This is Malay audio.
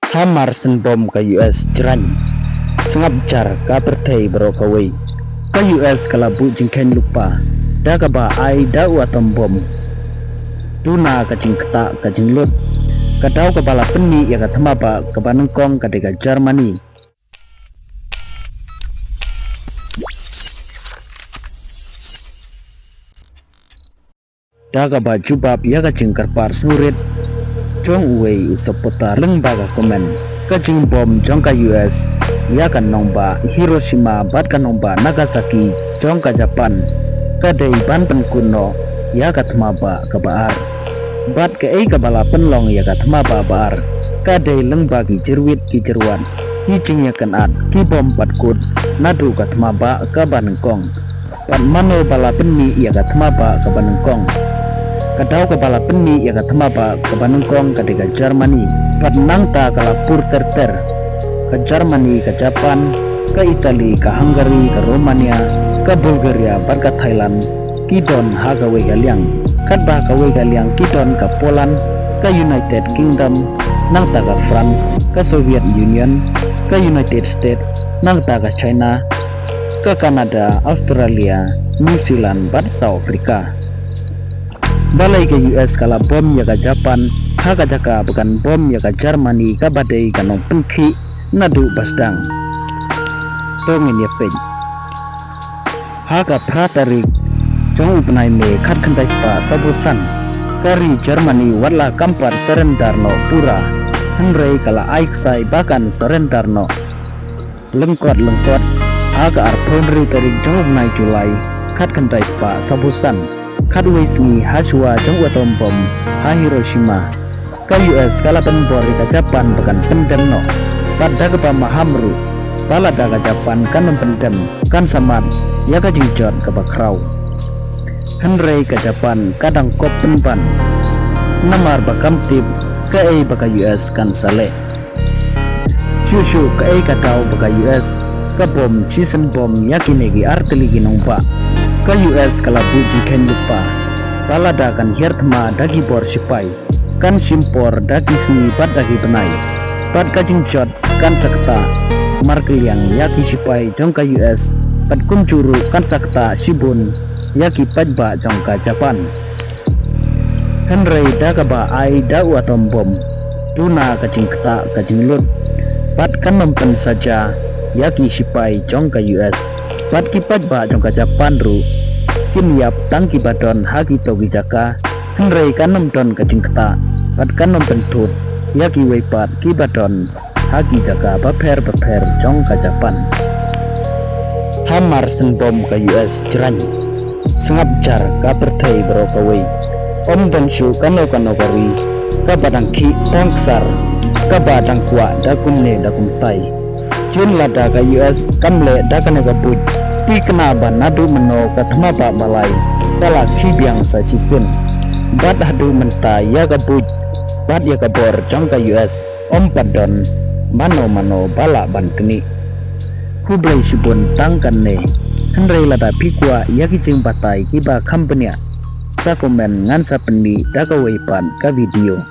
Hamar sen bom ka US jeran sengap jar ka pertai berokawai ka US kalabu jingken lupa da ka ba ai da atom bom tuna ka jing keta ka jing lut ka dau ka bala peni ya ka thama ba ka banengkong ka dega Germany da ka ba jubab ya ka jing karpar surit Jong Wei seputar lembaga komen kajing bom jong ka US ya kan nomba Hiroshima bat kan nomba Nagasaki jong ka Japan kadai ban pen kuno ya ka thmaba ka baar bat ke ei ka bala penlong ya ka thmaba baar kadai lengbagi jerwit ki jerwan ki jing ya kan at ki bom pat kut nadu ka thmaba ka banengkong pat mano bala penni ya ka thmaba ka banengkong kadau ka bala penni ya ka thmaba ka banengkong ka dega Germany pat nangta kala pur terter ka Germany ka Japan ka Italy ka Hungary ka Romania ka Bulgaria bar ka Thailand kidon ha ka we galiang kat ba ka we galiang kidon ka Poland ka United Kingdom nangta ka France ka Soviet Union ka United States nangta ka China ka Canada Australia New Zealand bar South Africa balai ke US kala bom ya ka Japan ha ka jaka bukan bom ya ka Germany ka badai ka nong pengki nadu basdang tongin ya pej ha ka pratarik jong upnai me khat khandai spa sabusan kari Germany wala kampar surrender no pura henrei kala aiksai bahkan surrender no lengkot ha ka arphonri tarik jong upnai Julai khat khandai spa sabusan kadwe singi haswa jong atom bom ha Hiroshima ka US kala penbor ka Japan bahkan pendem no pada ka mahamru bala da ka Japan kan pendem kan samat ya ka jingjot ka bakrau henrei ka Japan kadang kop tempan namar bakam tip ka ei baka US kan sale shushu ka ei ka tau baka US ka bom season bom yakinegi artiligi nongpa ka US kala buji ken lupa balada kan hertma dagi bor sipai kan simpor dagi sni bat dagi benai bat kajing jot kan sakta markeliang yaki sipai jongka US bat kuncuru kan sakta sibun yaki pajba jongka Japan henrei daga ba ai dau atom bom tuna kajing keta kajing lut bat kan mempen saja yaki sipai jongka US bat kipat ba jongka Japan ru kin yap tangki badon haki togi jaka henrei kanom don kajing keta bat kanom pentut yaki weipat ki badon haki jaka baper jongka Japan Hamar sen bom ka US jeran sengap jar ka pertai berokawai om dan shu kano kari ka badang ki tangsar ka badang kwa da kunne da kumtai jun lada ka US kamle da kana ka put ti kena ban nadu meno ka thmaba balai kala khibyang sa sisun bat hadu menta ya ka put bat ya ka bor jongka US om padon mano bala ban keni kublai sibun tangkan ne henrei lada pikwa ya ki jing batai ki ba company sa komen ngan sa peni daga weipan ka video